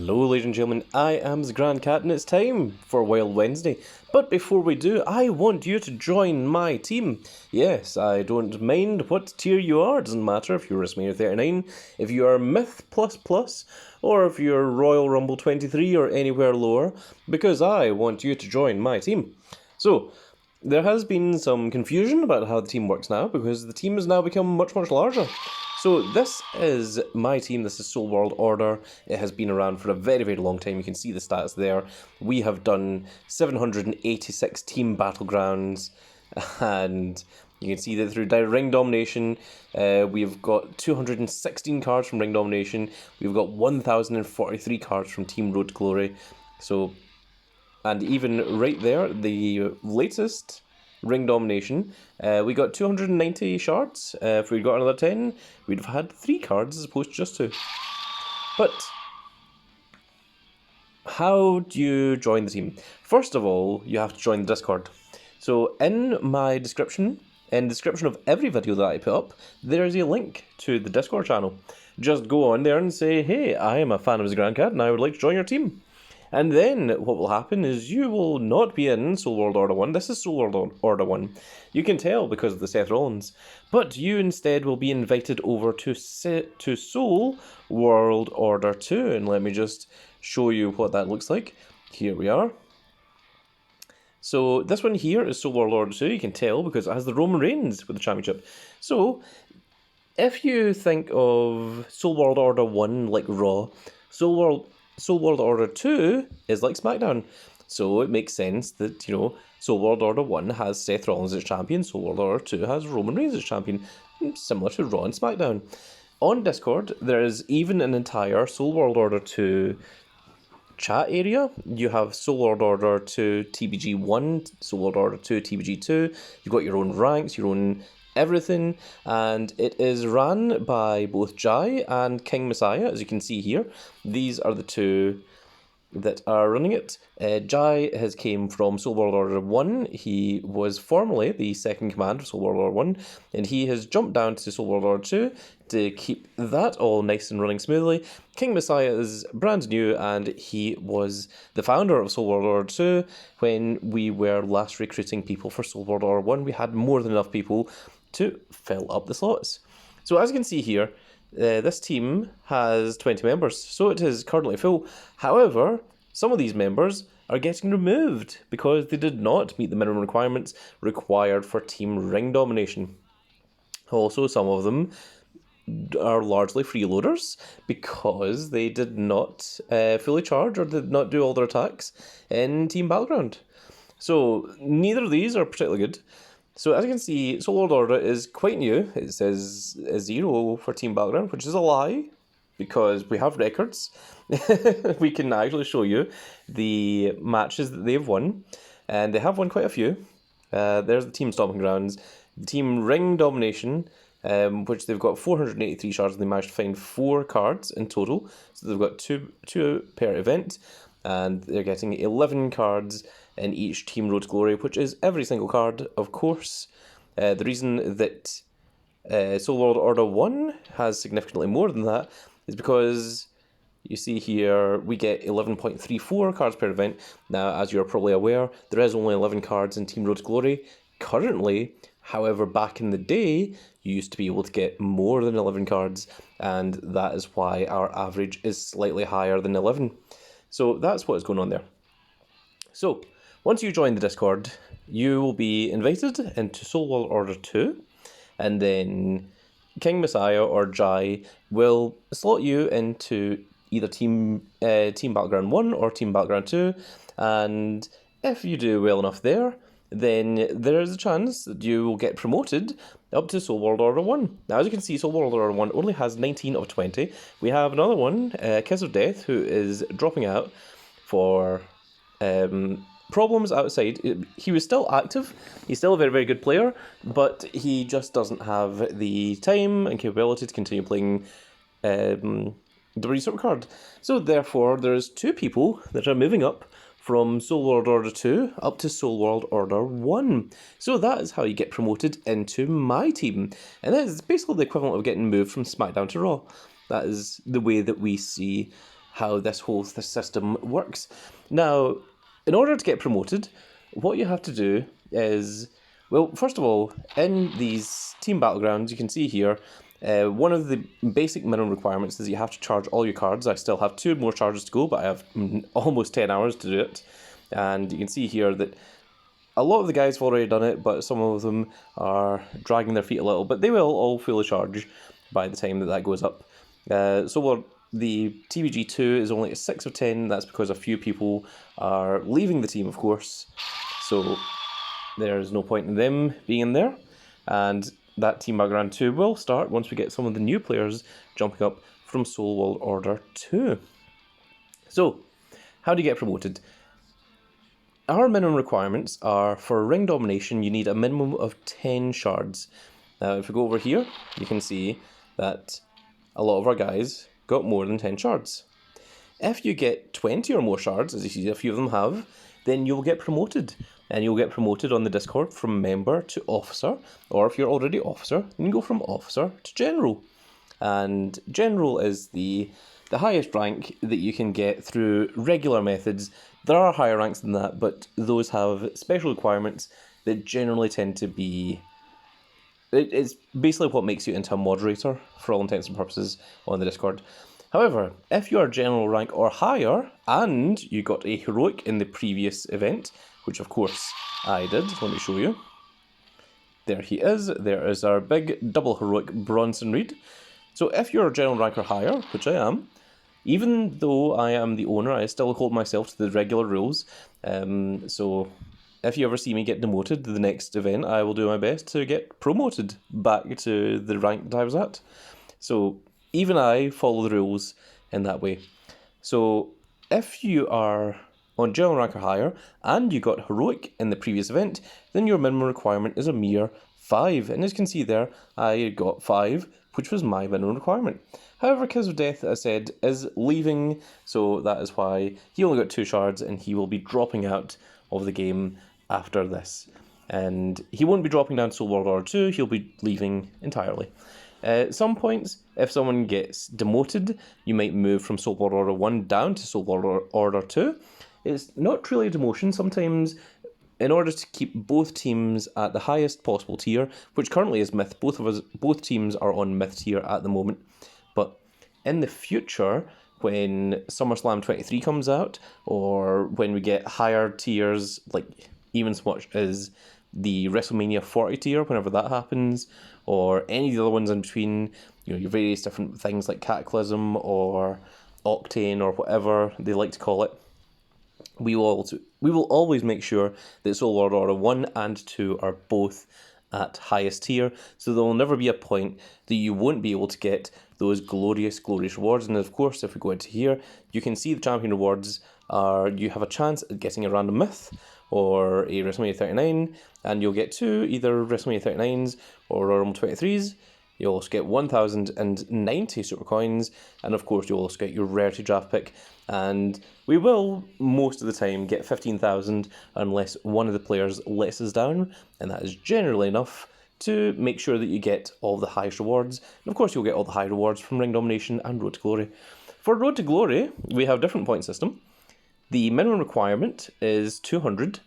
Hello ladies and gentlemen, I am the Grand Cat and it's time for Wild Wednesday. But before we do, I want you to join my team. Yes, I don't mind what tier you are, doesn't matter if you're WrestleMania 39, if you are Myth++, or if you're Royal Rumble 23 or anywhere lower, because I want you to join my team. So, there has been some confusion about how the team works now, because the team has now become much larger. So this is my team, this is Soul World Order. It has been around for a very long time, you can see the stats there. We have done 786 team battlegrounds, and you can see that through ring domination, we've got 216 cards from ring domination, we've got 1043 cards from Team Road to Glory. So, and even right there, the latest ring domination, we got 290 shards. If we'd got another 10, we'd have had 3 cards as opposed to just 2. But how do you join the team? First of all, you have to join the Discord. So in my description, in the description of every video that I put up, there's a link to the Discord channel. Just go on there and say, hey, I am a fan of the Grand Cat and I would like to join your team. And then what will happen is you will not be in Soul World Order 1. This is Soul World Order 1. You can tell because of the Seth Rollins. But you instead will be invited over to Soul World Order 2. And let me just show you what that looks like. Here we are. So this one here is Soul World Order 2. You can tell because it has the Roman Reigns with the championship. So if you think of Soul World Order 1 like Raw, Soul World Order 2 is like SmackDown. So it makes sense that, Soul World Order 1 has Seth Rollins as champion, Soul World Order 2 has Roman Reigns as champion, similar to Raw and SmackDown. On Discord, there is even an entire Soul World Order 2 chat area. You have Soul World Order 2 TBG1, Soul World Order 2 TBG2, you've got your own ranks, your own everything, and it is ran by both Jai and King Messiah, as you can see here. These are the two that are running it. Jai has came from Soul World Order 1. He was formerly the second command of Soul World Order 1, and he has jumped down to Soul World Order 2 to keep that all nice and running smoothly. King Messiah is brand new, and he was the founder of Soul World Order 2. When we were last recruiting people for Soul World Order 1, we had more than enough people to fill up the slots. So as you can see here, this team has 20 members, so it is currently full. However, some of these members are getting removed because they did not meet the minimum requirements required for team ring domination. Also, some of them are largely freeloaders because they did not fully charge or did not do all their attacks in Team Battleground. So neither of these are particularly good. So as you can see, Soul World Order is quite new. It says 0 for Team Battleground, which is a lie, because we have records. We can actually show you the matches that they've won, and they have won quite a few. There's the Team Stomping Grounds, the Team Ring Domination, which they've got 483 shards, and they managed to find 4 cards in total. So they've got two per event, and they're getting 11 cards in each Team Road to Glory, which is every single card, of course. The reason that Soul World Order 1 has significantly more than that is because you see here we get 11.34 cards per event. Now, as you're probably aware, there is only 11 cards in Team Road to Glory currently. However, back in the day, you used to be able to get more than 11 cards, and that is why our average is slightly higher than 11. So that's what is going on there. So, once you join the Discord, you will be invited into Soul World Order 2, and then King Messiah or Jai will slot you into either Team Battleground 1 or Team Battleground 2, and if you do well enough there, then there is a chance that you will get promoted up to Soul World Order 1. Now, as you can see, Soul World Order 1 only has 19 of 20. We have another one, Kiss of Death, who is dropping out for problems outside. He was still active. He's still a very good player, but he just doesn't have the time and capability to continue playing WWE Supercard. So therefore, there's 2 people that are moving up from Soul World Order 2 up to Soul World Order 1. So that is how you get promoted into my team. And that is basically the equivalent of getting moved from SmackDown to Raw. That is the way that we see how this whole system works. Now, in order to get promoted, what you have to do is, well, first of all, in these team battlegrounds, you can see here, one of the basic minimum requirements is you have to charge all your cards. I still have 2 more charges to go, but I have almost 10 hours to do it. And you can see here that a lot of the guys have already done it, but some of them are dragging their feet a little. But they will all fully charge by the time that goes up. The TBG2 is only at 6 of 10. That's because a few people are leaving the team, of course. So there's no point in them being in there. And that Team Background 2 will start once we get some of the new players jumping up from Soul World Order 2. So, how do you get promoted? Our minimum requirements are, for ring domination, you need a minimum of 10 shards. Now, if we go over here, you can see that a lot of our guys got more than 10 shards. If you get 20 or more shards, as you see a few of them have, then you'll get promoted. And you'll get promoted on the Discord from member to officer, or if you're already officer, you can go from officer to general. And general is the highest rank that you can get through regular methods. There are higher ranks than that, but those have special requirements that generally tend to be... It's basically what makes you into a moderator, for all intents and purposes, on the Discord. However, if you are general rank or higher, and you got a heroic in the previous event, which of course I did, let me show you. There he is. There is our big double heroic Bronson Reed. So if you're general rank or higher, which I am, even though I am the owner, I still hold myself to the regular rules. So if you ever see me get demoted to the next event, I will do my best to get promoted back to the rank that I was at. So even I follow the rules in that way. So if you are on general rank or higher, and you got heroic in the previous event, then your minimum requirement is a mere 5. And as you can see there, I got 5, which was my minimum requirement. However, Kiss of Death, as I said, is leaving, so that is why he only got 2 shards, and he will be dropping out of the game after this. And he won't be dropping down to Soul World Order 2, he'll be leaving entirely. At some points, if someone gets demoted, you might move from Soul World Order 1 down to Soul World Order 2. It's not truly a demotion. Sometimes, in order to keep both teams at the highest possible tier, which currently is Myth, both teams are on Myth tier at the moment. But in the future, when SummerSlam 23 comes out, or when we get higher tiers, like even as much as the WrestleMania 40 tier, whenever that happens, or any of the other ones in between, your various different things like Cataclysm or Octane or whatever they like to call it, we will always make sure that Soul World Order 1 and 2 are both at highest tier, so there will never be a point that you won't be able to get those glorious rewards. And of course, if we go into here, you can see the champion rewards are, you have a chance at getting a random myth or a WrestleMania 39, and you'll get 2 either WrestleMania 39s or Royal Rumble 23s. You'll also get 1,090 super coins, and of course you'll also get your rarity draft pick, and we will most of the time get 15,000 unless one of the players lets us down, and that is generally enough to make sure that you get all the highest rewards. And of course you'll get all the high rewards from Ring Domination and Road to Glory. For Road to Glory, we have a different point system. The minimum requirement is 200.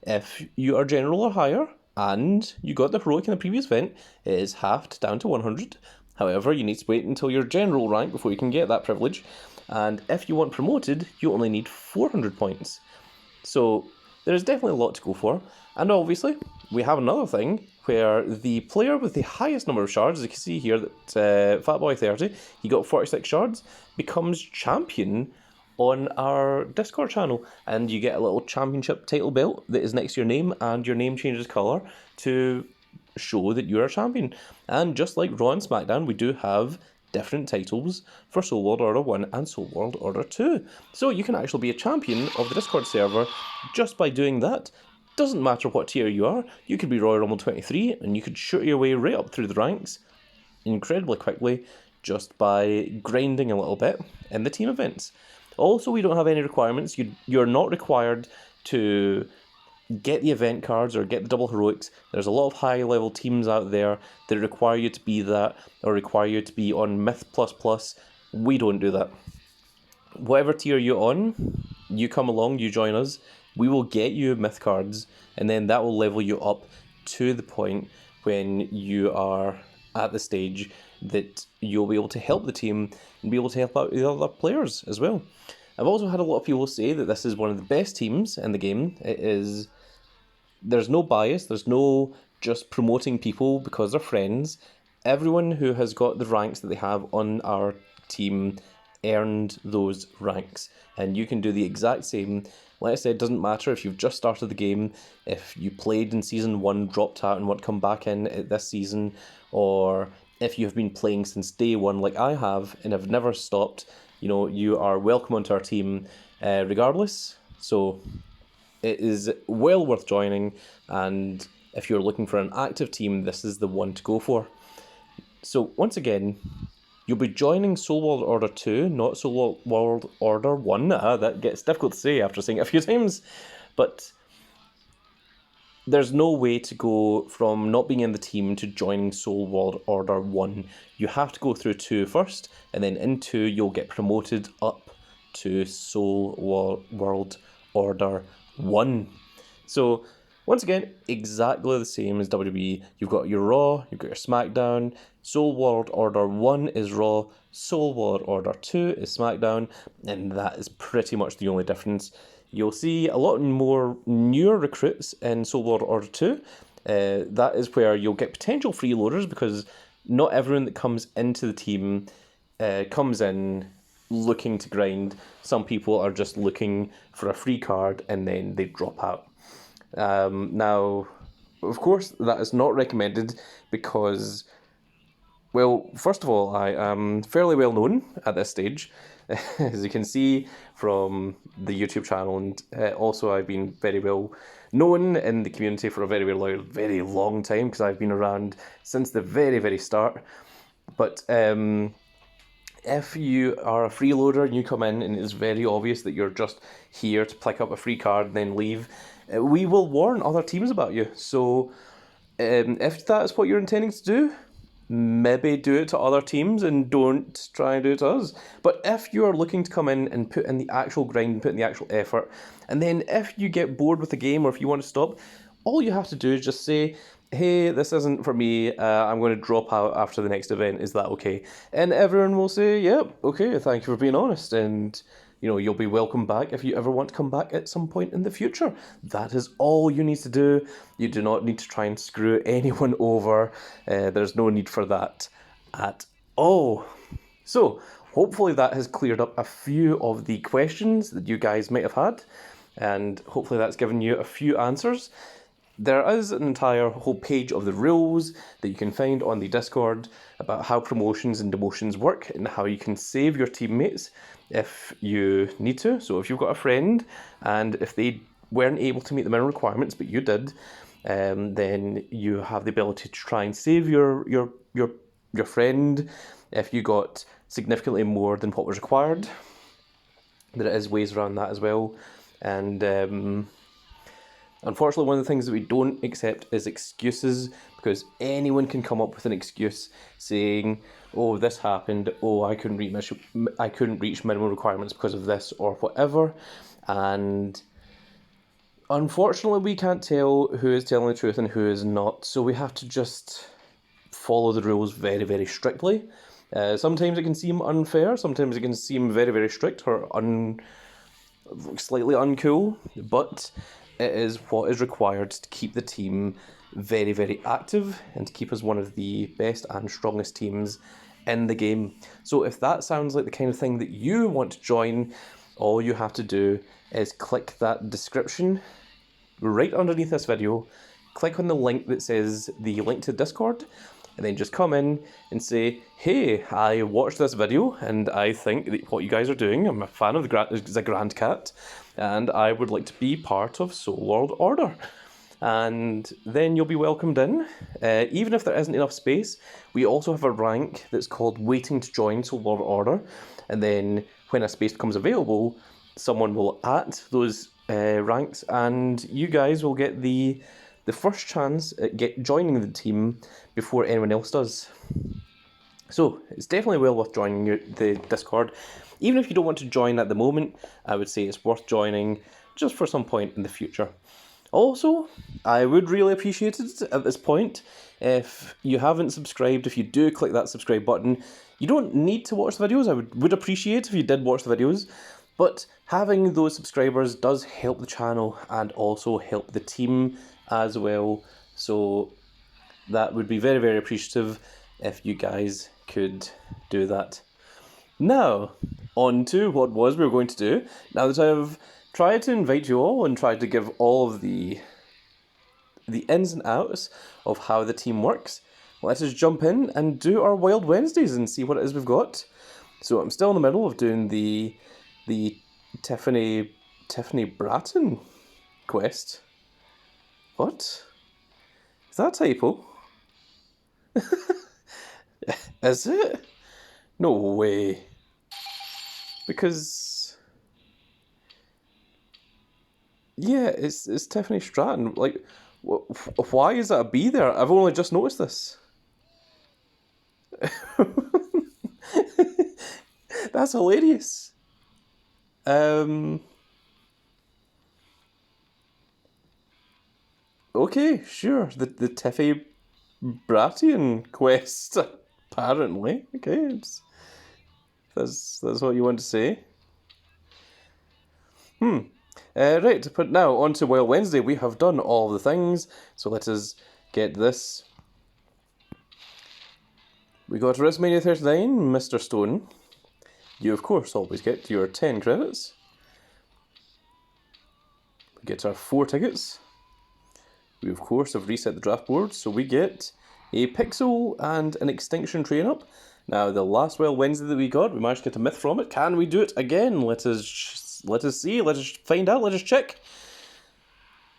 If you are general or higher, and you got the heroic in the previous event, it is halved down to 100. However, you need to wait until your general rank before you can get that privilege. And if you want promoted, you only need 400 points. So there's definitely a lot to go for. And obviously, we have another thing where the player with the highest number of shards, as you can see here, that Fatboy30, he got 46 shards, becomes champion on our Discord channel, and you get a little championship title belt that is next to your name, and your name changes colour to show that you're a champion. And just like Raw and SmackDown, we do have different titles for Soul World Order 1 and Soul World Order 2. So you can actually be a champion of the Discord server just by doing that. Doesn't matter what tier you are, you could be Royal Rumble 23, and you could shoot your way right up through the ranks incredibly quickly just by grinding a little bit in the team events. Also, we don't have any requirements. You're not required to get the event cards or get the double heroics. There's a lot of high-level teams out there that require you to be that or require you to be on Myth++. We don't do that. whatever tier you're on, you come along, you join us, we will get you myth cards, and then that will level you up to the point when you are at the stage that you'll be able to help the team and be able to help out the other players as well. I've also had a lot of people say that this is one of the best teams in the game. There's no bias, there's no just promoting people because they're friends. Everyone who has got the ranks that they have on our team earned those ranks, and you can do the exact same. Like I said, it doesn't matter if you've just started the game, if you played in Season 1, dropped out and want to come back in this season, or if you've been playing since day one like I have and have never stopped, you are welcome onto our team regardless. So it is well worth joining, and if you're looking for an active team, this is the one to go for. So once again, you'll be joining Soul World Order 2, not Soul World Order 1. That gets difficult to say after saying it a few times. But there's no way to go from not being in the team to joining Soul World Order 1. You have to go through 2 first, and then in 2 you'll get promoted up to Soul World Order 1. So once again, exactly the same as WWE. You've got your Raw, you've got your SmackDown. Soul World Order 1 is Raw, Soul World Order 2 is SmackDown, and that is pretty much the only difference. You'll see a lot more newer recruits in Soul World Order 2. That is where you'll get potential freeloaders, because not everyone that comes into the team comes in looking to grind. Some people are just looking for a free card and then they drop out. Now, of course, that is not recommended because, well, first of all, I am fairly well known at this stage, as you can see from the YouTube channel, and also I've been very well known in the community for a very, very long time, because I've been around since the very, very start. But if you are a freeloader and you come in and it's very obvious that you're just here to pick up a free card and then leave, we will warn other teams about you. So if that is what you're intending to do, maybe do it to other teams and don't try and do it to us. But if you are looking to come in and put in the actual grind, put in the actual effort, and then if you get bored with the game or if you want to stop, all you have to do is just say, hey, this isn't for me, I'm going to drop out after the next event, is that okay? And everyone will say, yep, okay, thank you for being honest, and you'll be welcome back if you ever want to come back at some point in the future. That is all you need to do. You do not need to try and screw anyone over. There's no need for that at all. So, hopefully that has cleared up a few of the questions that you guys might have had, and hopefully that's given you a few answers. There is an entire whole page of the rules that you can find on the Discord about how promotions and demotions work and how you can save your teammates if you need to. So if you've got a friend and if they weren't able to meet the minimum requirements but you did, then you have the ability to try and save your friend if you got significantly more than what was required. There is ways around that as well, and unfortunately, one of the things that we don't accept is excuses, because anyone can come up with an excuse saying, oh, this happened, oh, I couldn't reach minimum requirements because of this or whatever, and unfortunately we can't tell who is telling the truth and who is not, so we have to just follow the rules very, very strictly. Sometimes it can seem unfair, sometimes it can seem very, very strict or slightly uncool, but it is what is required to keep the team very, very active and to keep us one of the best and strongest teams in the game. So if that sounds like the kind of thing that you want to join, all you have to do is click that description right underneath this video, click on the link that says the link to Discord, and then just come in and say, hey, I watched this video and I think that what you guys are doing, I'm a fan of the Grand Cat, and I would like to be part of Soul World Order. And then you'll be welcomed in. Even if there isn't enough space, we also have a rank that's called Waiting to Join Soul World Order, and then when a space becomes available, someone will at those ranks, and you guys will get the first chance at joining the team before anyone else does. So it's definitely well worth joining the Discord. Even if you don't want to join at the moment, I would say it's worth joining just for some point in the future. Also, I would really appreciate it at this point if you haven't subscribed, if you do click that subscribe button. You don't need to watch the videos. I would appreciate if you did watch the videos, but having those subscribers does help the channel and also help the team as well. So that would be very, very appreciative if you guys could do that. Now, on to what we were going to do. Now that I've tried to invite you all and tried to give all of the ins and outs of how the team works, let us jump in and do our Wild Wednesdays and see what it is we've got. So I'm still in the middle of doing the Tiffany Bratton quest. What? Is that a typo? Is it? No way. Because yeah, it's Tiffany Stratton. Like, why is that a B there? I've only just noticed this. That's hilarious. Okay, sure. The Tiffy Brattian quest, apparently. Okay, that's what you want to say. Right, but now on to Wild Wednesday. We have done all the things, so let us get this. We got WrestleMania 39, Mr. Stone. You, of course, always get your 10 credits. We get our 4 tickets. We, of course, have reset the draft board, so we get a Pixel and an Extinction train-up. Now, the last Wild Wednesday that we got, we managed to get a myth from it. Can we do it again? Let us see, let us find out, let us check.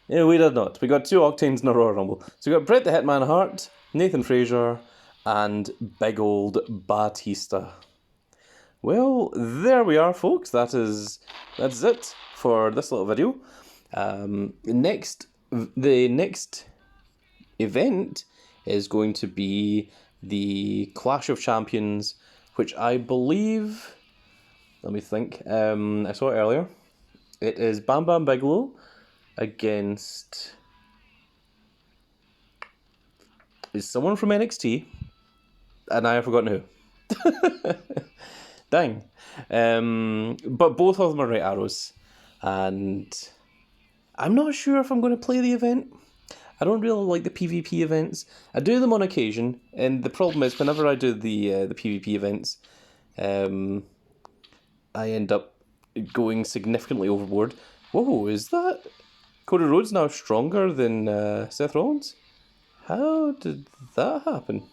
Yeah, we did not. We got 2 Octanes in a Royal Rumble. So we got Bret the Hitman Hart, Nathan Frazier, and big old Batista. Well, there we are, folks. That's it for this little video. The next event is going to be the Clash of Champions, which I believe, let me think, I saw it earlier. It is Bam Bam Bigelow against, is someone from NXT, and I have forgotten who. Dang. But both of them are right arrows, and I'm not sure if I'm going to play the event. I don't really like the PvP events. I do them on occasion, and the problem is whenever I do the PvP events, I end up going significantly overboard. Whoa, is that Cody Rhodes now stronger than Seth Rollins? How did that happen?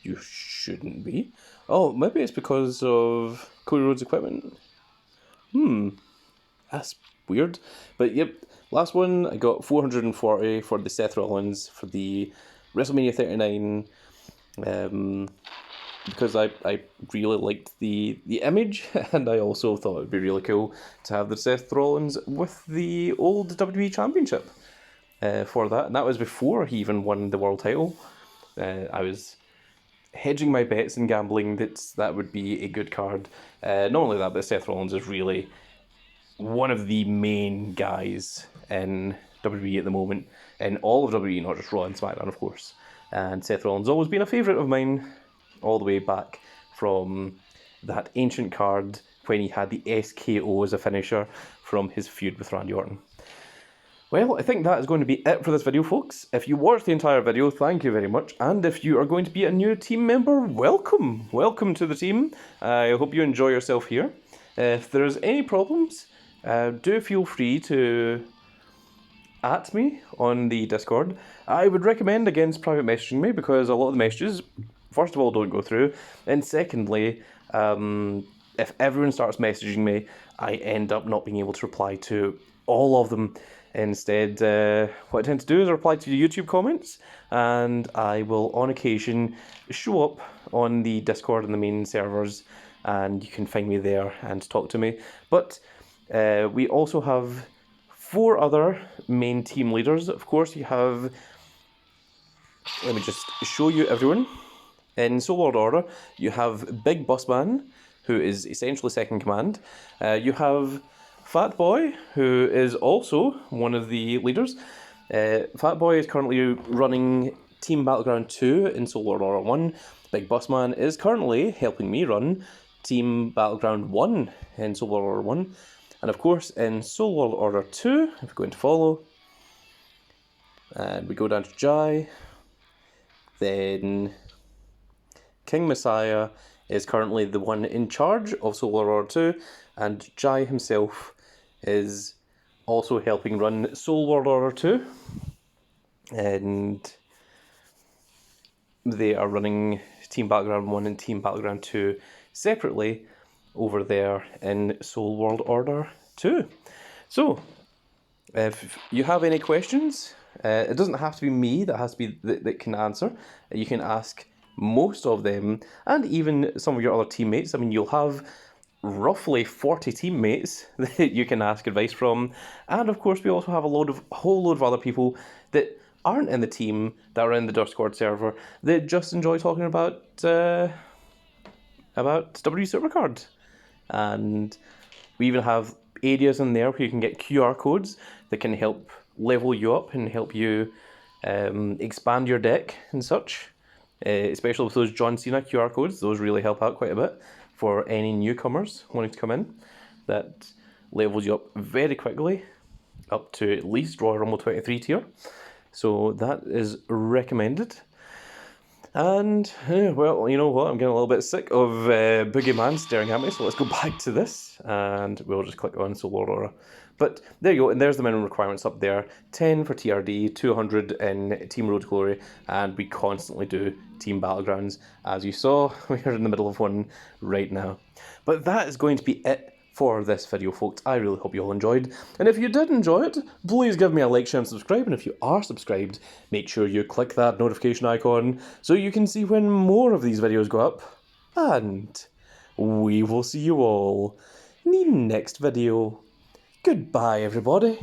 You shouldn't be. Oh, maybe it's because of Cody Rhodes' equipment. That's weird. But yep, last one, I got 440 for the Seth Rollins for the WrestleMania 39. Because I really liked the image, and I also thought it would be really cool to have the Seth Rollins with the old WWE Championship for that. And that was before he even won the world title. I was hedging my bets and gambling that would be a good card. Not only that, but Seth Rollins is really one of the main guys in WWE at the moment, in all of WWE, not just Raw and SmackDown, of course. And Seth Rollins has always been a favourite of mine, all the way back from that ancient card when he had the SKO as a finisher from his feud with Randy Orton. Well, I think that is going to be it for this video, folks. If you watched the entire video, thank you very much. And if you are going to be a new team member, welcome. Welcome to the team. I hope you enjoy yourself here. If there's any problems, do feel free to at me on the Discord. I would recommend against private messaging me, because a lot of the messages, first of all, don't go through. And secondly, if everyone starts messaging me, I end up not being able to reply to all of them. Instead, what I tend to do is reply to the YouTube comments, and I will on occasion show up on the Discord and the main servers, and you can find me there and talk to me. But we also have 4 other main team leaders. Of course, you have, let me just show you everyone. In Soul World Order, you have Big Boss Man, who is essentially second command. You have Fat Boy, who is also one of the leaders. Fat Boy is currently running Team Battleground 2 in Soul World Order 1. Big Boss Man is currently helping me run Team Battleground 1 in Soul World Order 1. And of course, in Soul World Order 2, if we go into follow, and we go down to Jai, then King Messiah is currently the one in charge of Soul World Order 2, and Jai himself is also helping run Soul World Order 2. And they are running Team Battleground 1 and Team Battleground 2 separately over there in Soul World Order 2. So, if you have any questions, it doesn't have to be me that has to be that can answer. You can ask most of them, and even some of your other teammates. I mean, you'll have roughly 40 teammates that you can ask advice from, and of course we also have a whole load of other people that aren't in the team, that are in the Discord server, that just enjoy talking about WWE Supercard. And we even have areas in there where you can get QR codes that can help level you up and help you expand your deck and such. Especially with those John Cena QR codes, those really help out quite a bit for any newcomers wanting to come in. That levels you up very quickly, up to at least Royal Rumble 23 tier. So that is recommended. And, well, you know what, I'm getting a little bit sick of Boogeyman staring at me, so let's go back to this, and we'll just click on Soul World Order. But there you go, and there's the minimum requirements up there. 10 for TRD, 200 in Team Road to Glory, and we constantly do Team Battlegrounds. As you saw, we're in the middle of one right now. But that is going to be it for this video, folks. I really hope you all enjoyed. And if you did enjoy it, please give me a like, share, and subscribe. And if you are subscribed, make sure you click that notification icon so you can see when more of these videos go up. And we will see you all in the next video. Goodbye, everybody.